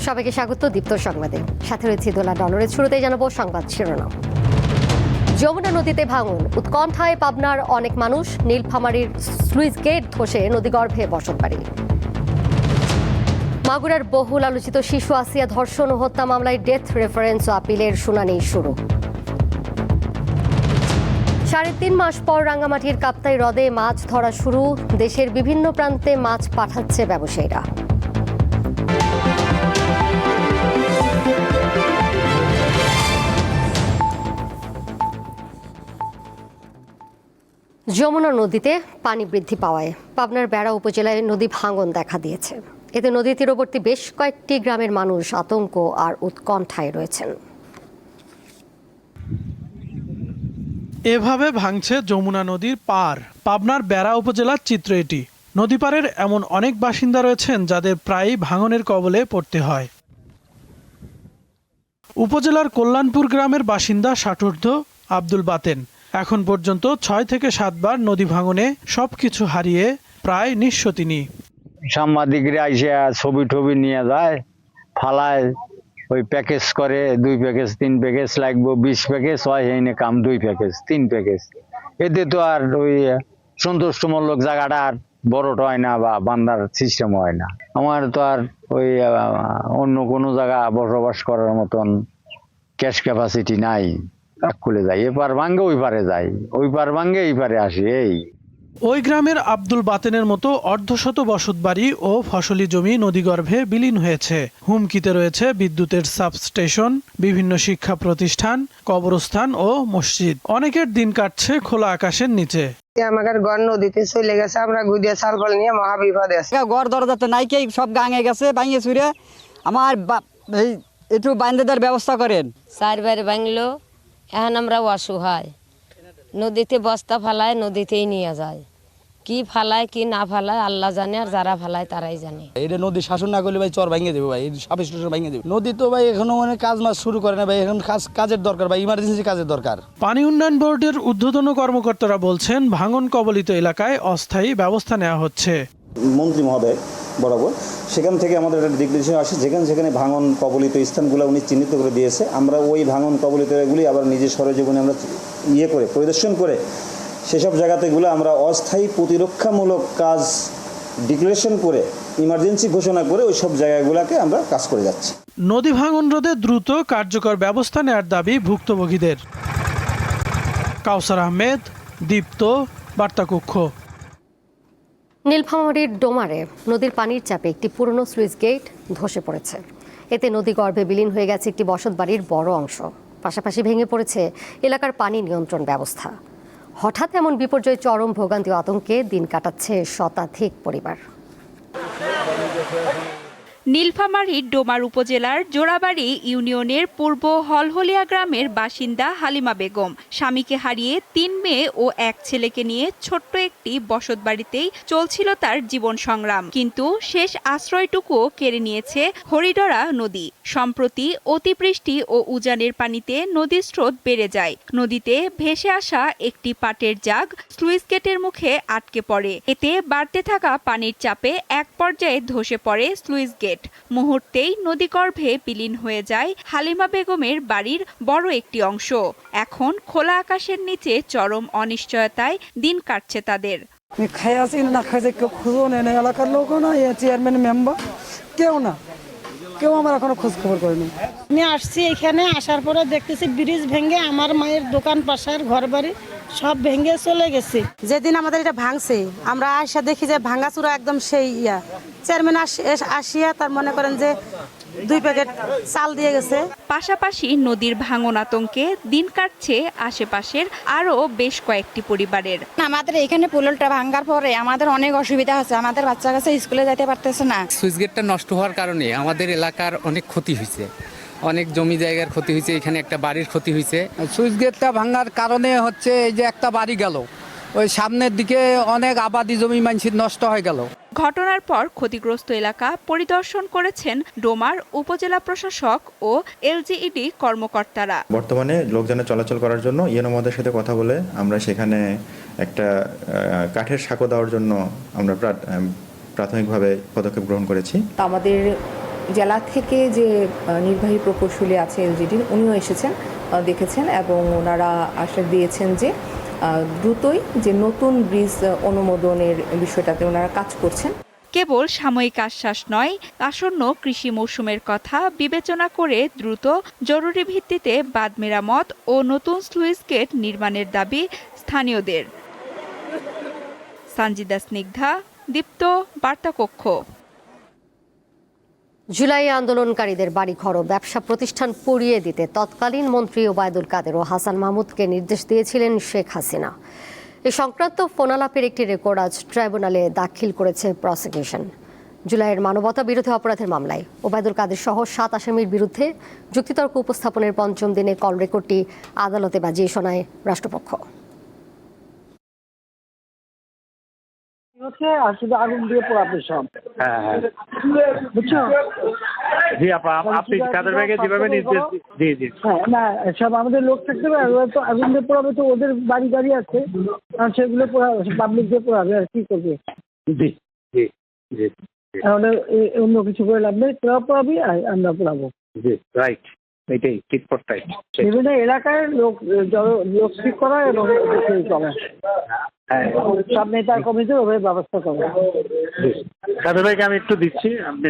সবাইকে স্বাগত দীপ্ত সংবাদে। সাথে রয়েছে দোলা ডলরের শুরুতেই জানাবো সংবাদ শিরোনাম। যমুনা নদীতে ভাঙন, উৎকণ্ঠায় পাবনার অনেক মানুষ। নীলফামারীর স্লুইস গেট ধসে নদীগর্ভে বসতবাড়ি। মাগুরার বহুল আলোচিত শিশু আসিয়া ধর্ষণ ও হত্যা মামলায় ডেথ রেফারেন্স ও আপিলের শুনানি শুরু। ৩.৫ মাস পর রাঙ্গামাটির কাপ্তাই হ্রদে মাছ ধরা শুরু। দেশের বিভিন্ন প্রান্তে মাছ পাঠাচ্ছে ব্যবসায়ীরা। যমুনা নদীতে পানি বৃদ্ধি পাওয়ায় পাবনার বেড়া উপজেলায় নদী ভাঙন দেখা দিয়েছে। এতে নদী তীরবর্তী বেশ কয়েকটি গ্রামের মানুষ আতঙ্ক আর উৎকণ্ঠায় রয়েছেন। এভাবে ভাঙছে যমুনা নদীর পার। পাবনার বেড়া উপজেলার চিত্র এটি। নদী পাড়ের এমন অনেক বাসিন্দা রয়েছেন যাদের প্রায়ই ভাঙনের কবলে পড়তে হয়। উপজেলার কল্যাণপুর গ্রামের বাসিন্দা ষাটোর্ধ্ব আব্দুল বাতেন এখন পর্যন্ত ৬ থেকে ৭ বার নদী ভাঙনে সবকিছু হারিয়ে প্রায় নিঃস্ব তিনি। সাংবাদিকরা আইসা ছবি টবি নিয়ে যায়, ফালায়, ওই প্যাকেজ করে 2 প্যাকেজ 3 প্যাকেজ লাগবো, 20 প্যাকেজ হয় এনে কাম 2 প্যাকেজ 3 প্যাকেজ। এতে তো আর ওই সন্তুষ্টমূলক জায়গাটা আর বড়টা হয় না বা বান্দার সিস্টেম হয় না। আমার তো আর ওই অন্য কোনো জায়গা বসবাস করার মতন ক্যাশ ক্যাপাসিটি নাই। খুলে যায়, এপার ভাঙ্গে ওই পারে যাই, ওই পার ভাঙ্গে এই পারে আসি। এই ওই গ্রামের আব্দুল বাতেনের মতো অর্ধশত বসতবাড়ি ও ফসলি জমি নদীগর্ভে বিলীন হয়েছে। হুমকিতে রয়েছে বিদ্যুতের সাবস্টেশন, বিভিন্ন শিক্ষা প্রতিষ্ঠান, কবরস্থান ও মসজিদ। অনেকের দিন কাটছে খোলা আকাশের নিচে। আমাদের ঘর নদীতে চলে গেছে, আমরা গুদিয়া সালফল নিয়ে মহাবিপদে আছি। ঘর দরজাতে নাইকে সব গাঙে গেছে, ভাঙিয়ে চুরে আমার একটু বাইন্ধে দেওয়ার ব্যবস্থা করেন। 4 বার ভাঙলো, এখন আমরা অসহায়। নদীতে বস্তা ফালায়, নদীতেই নিয়ে যায়। কি ফালায় কি না ফালায় আল্লাহ জানে, আর যারা ফালায় তারাই জানে। এটা নদী শাসন না করলে ভাই চর ভাঙিয়ে দেবে ভাই, সাপে ভাঙিয়ে দেবে। নদী তো ভাই এখনো মানে কাজ মাছ শুরু করে না ভাই, এখন কাজের দরকার ভাই, ইমার্জেন্সি কাজের দরকার। পানি উন্নয়ন বোর্ডের ঊর্ধ্বতন কর্মকর্তারা বলছেন ভাঙন কবলিত এলাকায় অস্থায়ী ব্যবস্থা নেওয়া হচ্ছে। মন্ত্রী মহোদয় বরাবর সেখান থেকে আমাদের একটা ডিক্লারেশন আসে, যেখানে ভাঙন কবলিত স্থানগুলো উনি চিহ্নিত করে দিয়েছে। আমরা ওই ভাঙন কবলিত এগুলি আবার নিজের সরেজমিনে আমরা করে পরিদর্শন করে সেসব জায়গাতেগুলো আমরা অস্থায়ী প্রতিরক্ষামূলক কাজ ডিক্লারেশন করে ইমার্জেন্সি ঘোষণা করে ওই সব জায়গাগুলোকে আমরা কাজ করে যাচ্ছি। নদী ভাঙন রোধে দ্রুত কার্যকর ব্যবস্থা নেওয়ার দাবি ভুক্তভোগীদের। কাউসার আহমেদ, দীপ্ত, বার্তাকক্ষ। নীলফামারীর ডোমারে নদীর পানির চাপে একটি পুরনো স্লুইস গেট ধসে পড়েছে। এতে নদীগর্ভে বিলীন হয়ে গেছে একটি বসতবাড়ির বড় অংশ। পাশাপাশি ভেঙে পড়েছে এলাকার পানি নিয়ন্ত্রণ ব্যবস্থা। হঠাৎ এমন বিপর্যয়ে চরম ভোগান্তি ও আতঙ্কে দিন কাটাচ্ছে শতাধিক পরিবার। নীলফামারীর ডোমার উপজেলার জোড়াবাড়ি ইউনিয়নের পূর্ব হলহলিয়া গ্রামের বাসিন্দা হালিমা বেগম স্বামীকে হারিয়ে 3 মেয়ে ও 1 ছেলেকে নিয়ে ছোট্ট একটি বসতবাড়িতেই চলছিল তার জীবন সংগ্রাম। কিন্তু শেষ আশ্রয়টুকুও কেড়ে নিয়েছে হরিডরা নদী। সম্প্রতি অতিবৃষ্টি ও উজানের পানিতে নদীর স্রোত বেড়ে যায়। নদীতে ভেসে আসা একটি পাটের জাগ স্লুইস গেটের মুখে আটকে পড়ে। এতে বাড়তে থাকা পানির চাপে এক পর্যায়ে ধসে পড়ে স্লুইস গেট। মুহূর্তেই নদীগর্ভে বিলীন হয়ে যায় হালিমা বেগমের বাড়ির বড় একটি অংশ। এখন খোলা আকাশের নিচে চরম অনিশ্চয়তায় দিন কাটছে তাদের। এলাকার লোকও না, চেয়ারম্যান মেম্বার কেউ আমার এখনো খোঁজ খবর করেনি। আমি আসছি এখানে, আসার পরে দেখতেছি ব্রিজ ভেঙে আমার মায়ের দোকান পাশার ঘর বাড়ি সব ভেঙে চলে গেছে। যেদিন আমাদের এটা ভাঙছে আমরা আসা দেখি যে ভাঙাচুরা একদম সেই চেয়ারম্যান আসিয়া তার মনে করেন যে 2 প্যাকেট চাল দিয়ে গেছে। পাশাপাশি নদীর ভাঙন আতঙ্কে দিন কাটছে আশেপাশের আরো বেশ কয়েকটি পরিবারের। আমাদের এখানে পুলটা ভাঙার পরে আমাদের অনেক অসুবিধা হচ্ছে, আমাদের বাচ্চা কাছে স্কুলে যেতে পারতেছে না। সুইচ গেটটা নষ্ট হওয়ার কারণে আমাদের এলাকার অনেক ক্ষতি হয়েছে, অনেক জমি জায়গার ক্ষতি হয়েছে, এখানে একটা বাড়ির ক্ষতি হয়েছে। সুইচ গেটটা ভাঙার কারণে হচ্ছে এই যে একটা বাড়ি গেল, ওই সামনের দিকে অনেক আবাদি জমি মানুষের নষ্ট হয়ে গেল। ঘটনার পর ক্ষতিগ্রস্ত এলাকা পরিদর্শন করেছেন ডোমার উপজেলা প্রশাসক ও এলজিইডি কর্মকর্তারা। বর্তমানে লোকজনের চলাচল করার জন্য ইউনোমদের সাথে কথা বলে আমরা সেখানে একটা কাঠের সাঁকো দেওয়ার জন্য আমরা প্রাথমিকভাবে পদক্ষেপ গ্রহণ করেছি। আমাদের জেলা থেকে যে নির্বাহী প্রকৌশলী আছে এলজিডির, উনিও এসেছেন, দেখেছেন এবং ওনারা আশ্বাস দিয়েছেন যে দ্রুতই যে নতুন ব্রিজ অনুমোদনের বিষয়টাতে ওনারা কাজ করছেন। কেবল সাময়িক আশ্বাস নয়, আসন্ন কৃষি মৌসুমের কথা বিবেচনা করে দ্রুত জরুরি ভিত্তিতে বাঁধ মেরামত ও নতুন স্লুইস গেট নির্মাণের দাবি স্থানীয়দের। সঞ্জিদা স্নিগ্ধা, দীপ্ত, বার্তাকক্ষ। জুলাই আন্দোলনকারীদের বাড়িঘর ও ব্যবসা প্রতিষ্ঠান পুড়িয়ে দিতে তৎকালীন মন্ত্রী ওবায়দুল কাদের ও হাসান মাহমুদকে নির্দেশ দিয়েছিলেন শেখ হাসিনা। এ সংক্রান্ত ফোনালাপের একটি রেকর্ড আজ ট্রাইব্যুনালে দাখিল করেছে প্রসিকিউশন। জুলাইয়ের মানবতা বিরোধী অপরাধের মামলায় ওবায়দুল কাদের সহ 7 আসামির বিরুদ্ধে যুক্তিতর্ক উপস্থাপনের 5ম দিনে কল রেকর্ডটি আদালতে বাজিয়ে শোনায় রাষ্ট্রপক্ষ। শুধু আগুন দিয়ে পোড়াবে সব। বুঝছো? জি আপা, আপনি কাদের ভাইকে যেভাবে নির্দেশ জি জি না, সব আমাদের লোক থাকতে পারে, ওরা তো আগুন দিয়ে পোড়াবে, তো ওদের বাড়ি গাড়ি আছে, সেগুলো পোড়াবে, পাবলিক দিয়ে পোড়াবে, আর কি করবে? জি জি জি তাহলে অন্য কিছু করে লাভ নেই, তোরা পোড়াবি আর আমরা পোড়াবো। জি রাইট, এটাই ঠিক পড়তাই। বিভিন্ন এলাকায় লোক ঠিক করা এবং করা, সব নেতা কমিটির ওভাবে ব্যবস্থা করা। কাদের ভাইকে আমি একটু দিচ্ছি, আপনি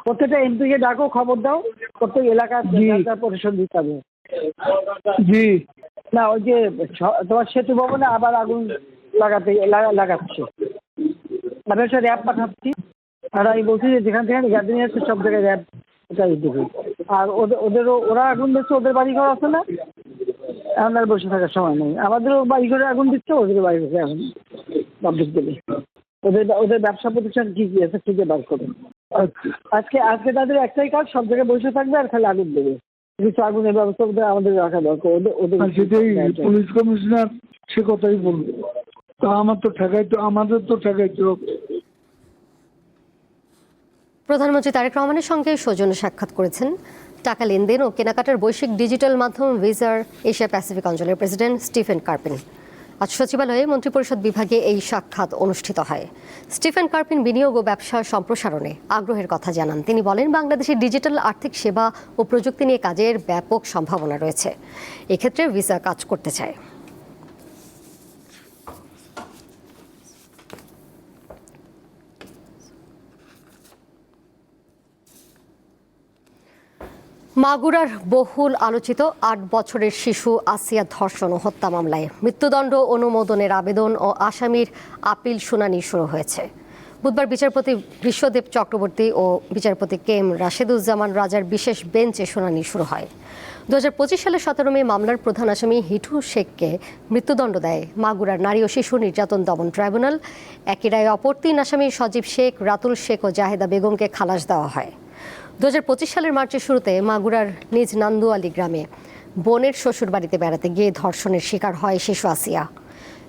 প্রত্যেকটা এমপিকে ডাকো, খবর দাও, প্রত্যেক এলাকার পরিশোধ দিতে হবে। জি না, ওই যে তোমার সেতু ভবনে আবার আগুন লাগাচ্ছে, আমি একটা র্যাব পাঠাচ্ছি, আর আমি বলছি যে যেখান থেকে গ্যাদারিং আছে সব জায়গায় র্যাব দেবে। আর ওরা আগুন দিচ্ছে, ওদের বাড়ি ঘর আছে না, এখন আর বসে থাকার সময় নেই। আমাদেরও বাড়ি ঘরে আগুন দিচ্ছে, ওদের বাড়ি ঘরে আগুন পাবলিক দেবে। ওদের ব্যবসা প্রতিষ্ঠান কি কি আছে খুঁজে বার করবে। আজকে তাদের একটাই কাজ, সব জায়গায় বসে থাকবে আর খালি আগুন দেবে। কিছু আগুনের ব্যবস্থা আমাদের রাখা দরকার। ওদের পুলিশ কমিশনার সে কথাই বলবে, তা আমাদের তো ঠেকাইতে হবে। প্রধানমন্ত্রী তারেক রহমানের সঙ্গে সৌজন্য সাক্ষাৎ করেছেন টাকা লেনদেন ও কেনাকাটার বৈশ্বিক ডিজিটাল মাধ্যম ভিসার এশিয়া প্যাসিফিক অঞ্চলের প্রেসিডেন্ট স্টিফেন কার্পিন। আজ সচিবালয়ে মন্ত্রিপরিষদ বিভাগে এই সাক্ষাৎ অনুষ্ঠিত হয়। স্টিফেন কার্পিন বিনিয়োগ ও ব্যবসা সম্প্রসারণে আগ্রহের কথা জানান। তিনি বলেন, বাংলাদেশের ডিজিটাল আর্থিক সেবা ও প্রযুক্তি নিয়ে কাজের ব্যাপক সম্ভাবনা রয়েছে। এক্ষেত্রে ভিসা কাজ করতে চায়। মাগুরার বহুল আলোচিত 8 বছরের শিশু আসিয়া ধর্ষণ ও হত্যা মামলায় মৃত্যুদণ্ড অনুমোদনের আবেদন ও আসামির আপিল শুনানি শুরু হয়েছে। বুধবার বিচারপতি বিশ্বদেব চক্রবর্তী ও বিচারপতি কে এম রাশেদুজ্জামান রাজার বিশেষ বেঞ্চে শুনানি শুরু হয়। 2025 সালের 17 মে মামলার প্রধান আসামি হিটু শেখকে মৃত্যুদণ্ড দেয় মাগুরার নারী ও শিশু নির্যাতন দমন ট্রাইব্যুনাল। একই রায়ে অপর 3 আসামি সজীব শেখ, রাতুল শেখ ও জাহেদা বেগমকে খালাস দেওয়া হয়। 2025 সালের মার্চের শুরুতে মাগুরার নিজ নান্দুয়ালি গ্রামে বোনের শ্বশুর বাড়িতে বেড়াতে গিয়ে ধর্ষণের শিকার হয় শিশু আসিয়া।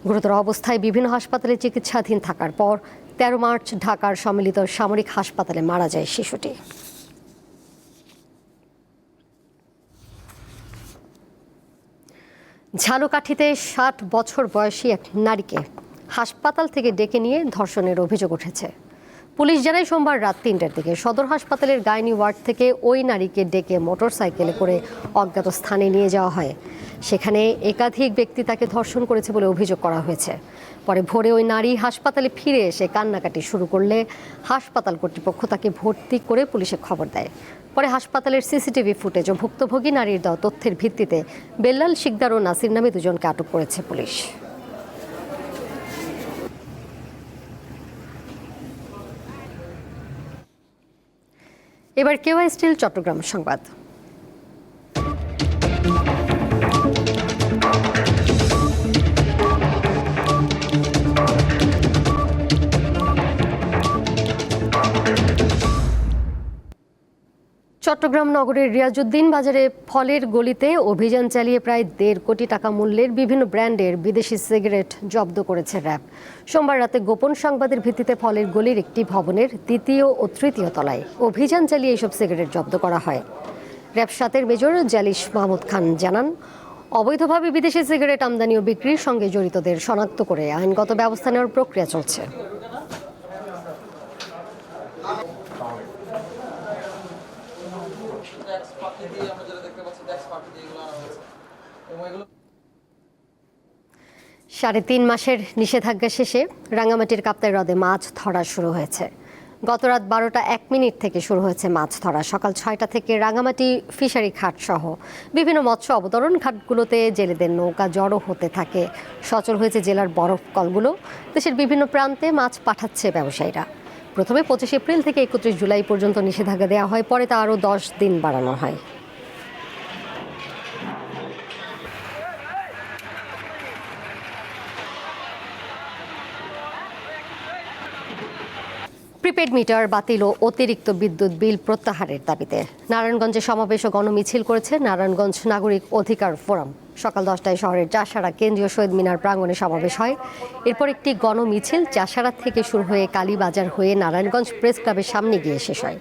গুরুতর অবস্থায় বিভিন্ন হাসপাতালে চিকিৎসাধীন থাকার পর 13 মার্চ ঢাকার সম্মিলিত সামরিক হাসপাতালে মারা যায় শিশুটি। ঝালকাঠিতে 60 বছর বয়সী এক নারীকে হাসপাতাল থেকে ডেকে নিয়ে ধর্ষণের অভিযোগ উঠেছে। পুলিশ জানায়, সোমবার রাত 3টার দিকে সদর হাসপাতালের গাইনি ওয়ার্ড থেকে ওই নারীকে ডেকে মোটরসাইকেলে করে অজ্ঞাত স্থানে নিয়ে যাওয়া হয়। সেখানে একাধিক ব্যক্তি তাকে ধর্ষণ করেছে বলে অভিযোগ করা হয়েছে। পরে ভোরে ওই নারী হাসপাতালে ফিরে এসে কান্নাকাটি শুরু করলে হাসপাতাল কর্তৃপক্ষ তাকে ভর্তি করে পুলিশে খবর দেয়। পরে হাসপাতালের সিসিটিভি ফুটেজ ও ভুক্তভোগী নারীর দেওয়া তথ্যের ভিত্তিতে বেল্লাল শিকদার ও নাসির নামে 2জনকে আটক করেছে পুলিশ। এবার কেওয়াই স্টিল চট্টগ্রাম সংবাদ। চট্টগ্রাম নগরের রিয়াজউদ্দিন বাজারে ফলের গলিতে অভিযান চালিয়ে প্রায় 1.5 কোটি টাকা মূল্যের বিভিন্ন ব্র্যান্ডের বিদেশি সিগারেট জব্দ করেছে র্যাব। সোমবার রাতে গোপন সংবাদের ভিত্তিতে ফলের গলির একটি ভবনের 2য় ও 3য় তলায় অভিযান চালিয়ে এসব সিগারেট জব্দ করা হয়। র্যাব 7-এর মেজর জালিশ মাহমুদ খান জানান, অবৈধভাবে বিদেশি সিগারেট আমদানি ও বিক্রির সঙ্গে জড়িতদের শনাক্ত করে আইনগত ব্যবস্থা নেওয়ার প্রক্রিয়া চলছে। 3.5 মাসের নিষেধাজ্ঞা শেষে রাঙ্গামাটির কাপ্তাই হ্রদে মাছ ধরা শুরু হয়েছে। গত রাত 12টা 1 মিনিট থেকে শুরু হয়েছে মাছ ধরা। সকাল 6টা থেকে রাঙ্গামাটি ফিশারি ঘাট সহ বিভিন্ন মৎস্য অবতরণ ঘাটগুলোতে জেলেদের নৌকা জড়ো হতে থাকে। সচল হয়েছে জেলার বরফ কলগুলো। দেশের বিভিন্ন প্রান্তে মাছ পাঠাচ্ছে ব্যবসায়ীরা। প্রথমে 25 এপ্রিল থেকে 31 জুলাই পর্যন্ত নিষেধাজ্ঞা দেওয়া হয়, পরে তা আরও 10 দিন বাড়ানো হয়। প্রিপেড মিটার বাতিল ও অতিরিক্ত বিদ্যুৎ বিল প্রত্যাহারের দাবিতে নারায়ণগঞ্জে সমাবেশ ও গণমিছিল করেছে নারায়ণগঞ্জ নাগরিক অধিকার ফোরাম। সকাল 10টায় শহরের চাষাড়া কেন্দ্রীয় শহীদ মিনার প্রাঙ্গণে সমাবেশ হয়। এরপর একটি গণমিছিল চাষাড়া থেকে শুরু হয়ে কালীবাজার হয়ে নারায়ণগঞ্জ প্রেস ক্লাবের সামনে গিয়ে শেষ হয়।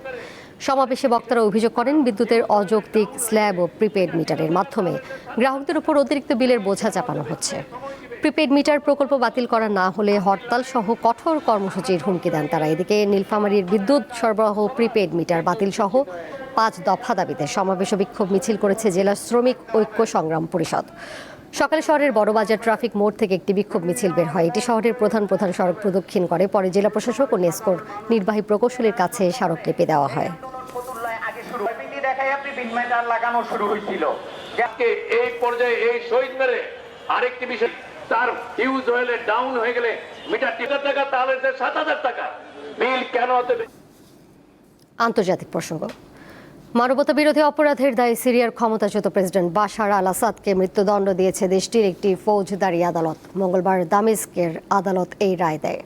সমাবেশে বক্তারা অভিযোগ করেন, বিদ্যুতের অযৌক্তিক স্ল্যাব ও প্রিপেড মিটারের মাধ্যমে গ্রাহকদের উপর অতিরিক্ত বিলের বোঝা চাপানো হচ্ছে। প্রিপেড মিটার প্রকল্প বাতিল করা না হলে হরতাল সহ কঠোর কর্মসূচির হুমকি দেন তারা। এদিকে নীলফামারীর বিদ্যুৎ সরবরাহ প্রিপেড মিটার বাতিল সহ 5 দফা দাবিতে সমাবেশ ও বিক্ষোভ মিছিল করেছে জেলা শ্রমিক ঐক্য সংগ্রাম পরিষদ। সকালে শহরের বড়বাজার ট্রাফিক মোড় থেকে একটি বিক্ষোভ মিছিল বের হয়। এটি শহরের প্রধান সড়ক প্রদক্ষিণ করে। পরে জেলা প্রশাসক ও নেসকোর নির্বাহী প্রকৌশলীর কাছে স্মারকলিপি দেওয়া হয়। লাগানো শুরু হয়েছিল, এই পর্যায়ে এই শহীদ মেরে আরেকটি বিষয়, তার হিউজ হলে ডাউন হয়ে গেলে মিটার 3000 টাকা, তাহলে 7000 টাকা বিল কেন হতে? আন্তর্জাতিক প্রসঙ্গ। মানবতা বিরোধী অপরাধের দায়ে সিরিয়ার ক্ষমতাচ্যুত প্রেসিডেন্ট বাশার আল আসাদকে মৃত্যুদণ্ড দিয়েছে দেশটির একটি ফৌজদারি আদালত। মঙ্গলবার দামেস্কের আদালত এই রায় দেয়।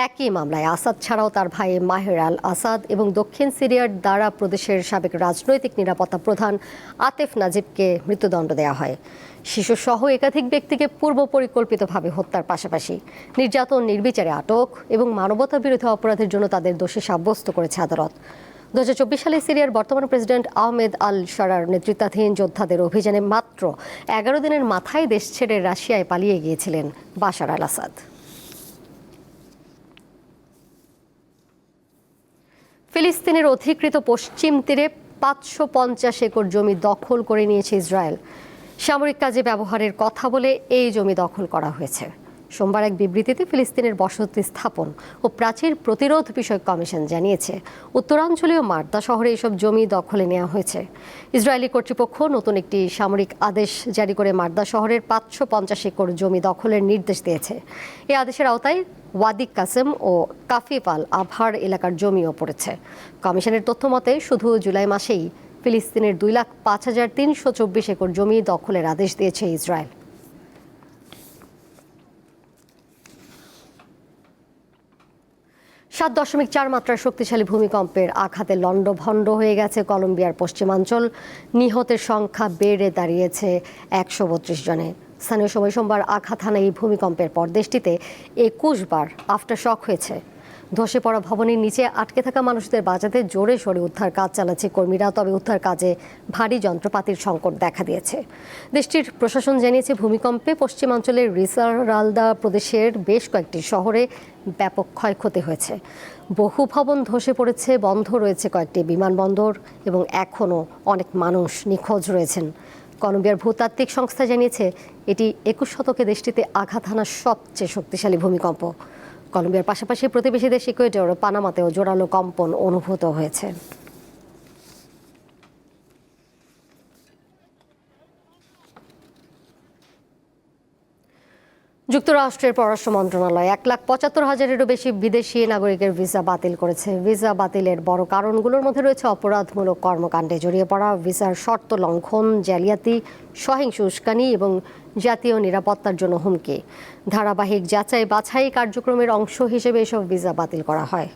একই মামলায় আসাদ ছাড়াও তার ভাই মাহের আল আসাদ এবং দক্ষিণ সিরিয়ার দারা প্রদেশের সাবেক রাজনৈতিক নিরাপত্তা প্রধান আতেফ নাজিবকে মৃত্যুদণ্ড দেওয়া হয়। শিশুসহ একাধিক ব্যক্তিকে পূর্ব পরিকল্পিতভাবে হত্যার পাশাপাশি নির্যাতন, নির্বিচারে আটক এবং মানবতা বিরোধী অপরাধের জন্য তাদের দোষী সাব্যস্ত করেছে আদালত। 2024 সালে সিরিয়ার বর্তমান প্রেসিডেন্ট আহমেদ আল শারার নেতৃত্বাধীন যোদ্ধাদের অভিযানে মাত্র 11 দিনের মাথায় দেশ ছেড়ে রাশিয়ায় পালিয়ে গিয়েছিলেন বাশার আল আসাদ। ফিলিস্তিনের অধিকৃত পশ্চিম তীরে 550 একর জমি দখল করে নিয়েছে ইসরায়েল। সামরিক কাজে ব্যবহারের কথা বলে এই জমি দখল করা হয়েছে। সোমবার এক বিবৃতিতে ফিলিস্তিনের বসতি স্থাপন ও প্রাচীর প্রতিরোধ বিষয়ক কমিশন জানিয়েছে, উত্তরাঞ্চলীয় মার্দা শহরে এসব জমি দখলে নেওয়া হয়েছে। ইসরায়েলি কর্তৃপক্ষ নতুন একটি সামরিক আদেশ জারি করে মার্দা শহরের 550 একর জমি দখলের নির্দেশ দিয়েছে। এই আদেশের আওতায় ওয়াদি কাসেম ও কাফিফ আল আবহার এলাকার জমিও পড়েছে। কমিশনের তথ্য মতে শুধু জুলাই মাসেই ফিলিস্তিনের 2,05,324 একর জমি দখলের আদেশ দিয়েছে ইসরায়েল। সাত 7.4 মাত্রার শক্তিশালী ভূমিকম্পের আঘাতে লণ্ডভণ্ড হয়ে গেছে কলম্বিয়ার পশ্চিমাঞ্চল। নিহতের সংখ্যা বেড়ে দাঁড়িয়েছে 132 জনে। স্থানীয় সময় সোমবার আঘাত হানা এই ভূমিকম্পের পর দেশটিতে 21 বার আফটার শক হয়েছে। ধসে পড়া ভবনের নিচে আটকে থাকা মানুষদের বাঁচাতে জোরে সোরে উদ্ধার কাজ চালাচ্ছে কর্মীরা। তবে উদ্ধার কাজে ভারী যন্ত্রপাতির সংকট দেখা দিয়েছে। দেশটির প্রশাসন জানিয়েছে, ভূমিকম্পে পশ্চিমাঞ্চলের রিসারালদা প্রদেশের বেশ কয়েকটি শহরে ব্যাপক ক্ষয়ক্ষতি হয়েছে। বহু ভবন ধসে পড়েছে, বন্ধ রয়েছে কয়েকটি বিমানবন্দর এবং এখনও অনেক মানুষ নিখোঁজ রয়েছেন। কলম্বিয়ার ভূতাত্ত্বিক সংস্থা জানিয়েছে, এটি 21 শতকে দেশটিতে আঘাত হানা সবচেয়ে শক্তিশালী ভূমিকম্প। কলম্বিয়ার পাশাপাশি প্রতিবেশী দেশ ইকুয়েডর ও পানামাতেও জোরালো কম্পন অনুভূত হয়েছে। যুক্তরাষ্ট্রের পররাষ্ট্র মন্ত্রণালয় 1,75,000-এরও বেশি বিদেশি নাগরিকের ভিসা বাতিল করেছে। ভিসা বাতিলের বড় কারণগুলোর মধ্যে রয়েছে অপরাধমূলক কর্মকাণ্ডে জড়িয়ে পড়া, ভিসার শর্ত লঙ্ঘন, জালিয়াতি, সহিংস উস্কানি এবং জাতীয় নিরাপত্তার জন্য হুমকি। ধারাবাহিক যাচাই বাছাই কার্যক্রমের অংশ হিসেবে এসব ভিসা বাতিল করা হয়।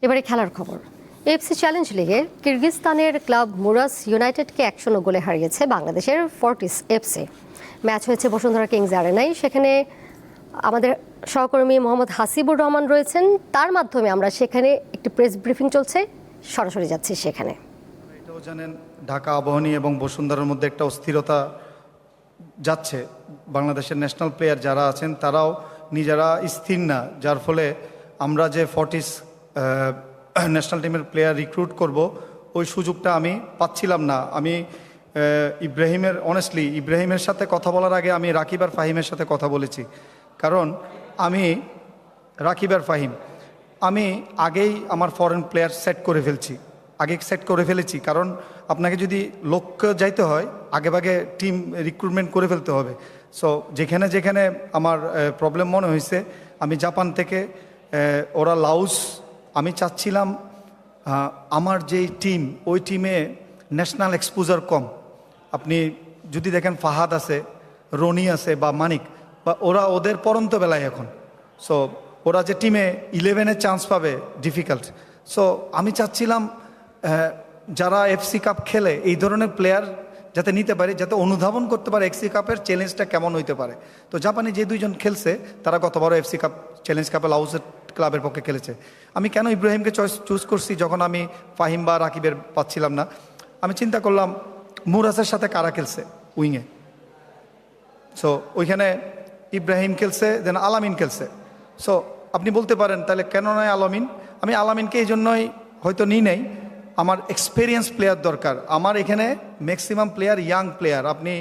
এবারে খেলার খবর। এফসি চ্যালেঞ্জ লিগে কিরগিজস্তানের ক্লাব মুরাস ইউনাইটেডকে 1-0 গোলে হারিয়েছে বাংলাদেশের ফর্টিস এফসি। ম্যাচ হয়েছে বসুন্ধরা কিংস অ্যারেনায়। সেখানে আমাদের সহকর্মী মোহাম্মদ হাসিবুর রহমান রয়েছেন, তার মাধ্যমে আমরা সেখানে একটি প্রেস ব্রিফিং চলছে, সরাসরি যাচ্ছি সেখানে। এটাও জানেন ঢাকা আবাহনী এবং বসুন্ধরার মধ্যে একটা অস্থিরতা যাচ্ছে। বাংলাদেশের ন্যাশনাল প্লেয়ার যারা আছেন তারাও নিজেরা স্থির না, যার ফলে আমরা যে 40 ন্যাশনাল টিমের প্লেয়ার রিক্রুট করব ওই সুযোগটা আমি পাচ্ছিলাম না। আমি ইব্রাহিমের সাথে কথা বলার আগে আমি রাকিব আর ফাহিমের সাথে কথা বলেছি, কারণ আমি রাকিব আর ফাহিম আমি আগেই আমার ফরেন প্লেয়ার সেট করে ফেলেছি, কারণ আপনাকে যদি লক্ষ্য যাইতে হয় আগেভাগে টিম রিক্রুটমেন্ট করে ফেলতে হবে। সো যেখানে যেখানে আমার প্রবলেম মনে হয়েছে, আমি জাপান থেকে ওরা লাউস, আমি চাচ্ছিলাম আমার যেই টিম ওই টিমে ন্যাশনাল এক্সপোজার কম। আপনি যদি দেখেন ফাহাদ আছে, রনি আছে বা মানিক, বা ওদের পরন্ত বেলায় এখন। সো ওরা যে টিমে 11-এ চান্স পাবে ডিফিকাল্ট। সো আমি চাচ্ছিলাম যারা এফসি কাপ খেলে এই ধরনের প্লেয়ার যাতে নিতে পারে, যাতে অনুধাবন করতে পারে এফসি কাপের চ্যালেঞ্জটা কেমন হইতে পারে। তো জাপানি যে দুইজন খেলছে তারা গতবারও এফসি কাপ চ্যালেঞ্জ কাপে লাউসের ক্লাবের পক্ষে খেলেছে। আমি কেন ইব্রাহিমকে চুজ করছি যখন আমি ফাহিম বা রাকিবের পাচ্ছিলাম না, আমি চিন্তা করলাম মুরাসের সাথে কারা খেলছে উইংয়ে। সো ওইখানে ইব্রাহিম খেলছে, দেন আলামিন খেলছে। সো আপনি বলতে পারেন তাহলে কেন নয় আলামিন। আমি আলামিনকে এই জন্যই হয়তো নিই নাই, আমার এক্সপেরিয়েন্স প্লেয়ার দরকার। আমার এখানে ম্যাক্সিমাম প্লেয়ার ইয়াং প্লেয়ার। আপনি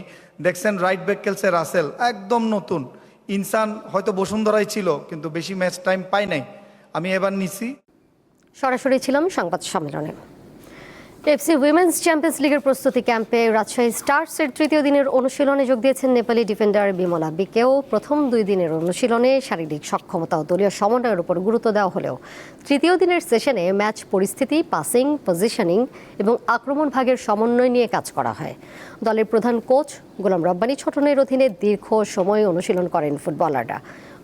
দেখছেন রাইট ব্যাক খেলছে রাসেল, একদম নতুন। ইনসান হয়তো বসুন্ধরাই ছিল কিন্তু বেশি ম্যাচ টাইম পাই নাই, আমি এবার নিছি। সরাসরি ছিলাম সংবাদ সম্মেলনে। এফসি উইমেন্স চ্যাম্পিয়ন্স লিগের প্রস্তুতি ক্যাম্পে রাজশাহী স্টার্সের তৃতীয় দিনের অনুশীলনে যোগ দিয়েছেন নেপালি ডিফেন্ডার বিমলা বিকেও। প্রথম 2 দিনের অনুশীলনে শারীরিক সক্ষমতা ও দলীয় সমন্বয়ের উপর গুরুত্ব দেওয়া হলেও তৃতীয় দিনের সেশনে ম্যাচ পরিস্থিতি, পাসিং, পজিশনিং এবং আক্রমণ ভাগের সমন্বয় নিয়ে কাজ করা হয়। দলের প্রধান কোচ গোলাম রব্বানী ছোটনের অধীনে দীর্ঘ সময় অনুশীলন করেন ফুটবলাররা।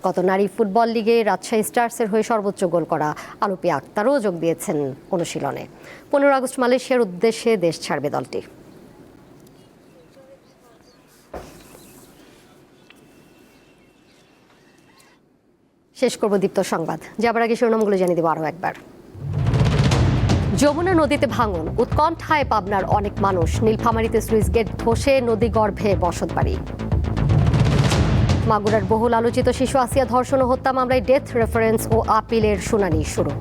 গত নারী ফুটবল লিগে রাজশাহী স্টার্সের হয়ে সর্বোচ্চ গোল করা আলপি আক্তারও যোগ দিয়েছেন অনুশীলনে। 15 আগস্ট মালয়েশিয়ার উদ্দেশ্যে দেশ ছাড়বে দলটি। শেষ করব দীপ্ত সংবাদ, যাবার আগে শিরোনামগুলো জানিয়ে দেব আরও একবার। যমুনা নদীতে ভাঙন, উৎকণ্ঠায় পাবনার অনেক মানুষ। নীলফামারীতে সুইচ গেট ধসে নদী গর্ভে বসতবাড়ি। মাগুরার বহুল আলোচিত শিশু আসিয়া ধর্ষণ ও হত্যা মামলায় ডেথ রেফারেন্স ও আপিলের শুনানি শুরু।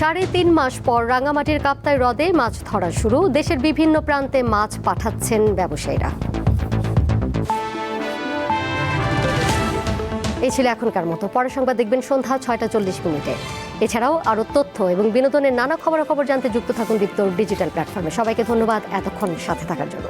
3.5 মাস পর রাঙামাটির কাপ্তাই হ্রদে মাছ ধরা শুরু। দেশের বিভিন্ন প্রান্তে মাছ পাঠাচ্ছেন ব্যবসায়ীরা। এই ছিল এখনকার মতো। পরের সংবাদ দেখবেন সন্ধ্যা 6টা 40 এছাড়াও আরও তথ্য এবং বিনোদনের নানা খবরাখবর জানতে যুক্ত থাকুন দীপ্তর ডিজিটাল প্ল্যাটফর্মে। সবাইকে ধন্যবাদ এতক্ষণ সাথে থাকার জন্য।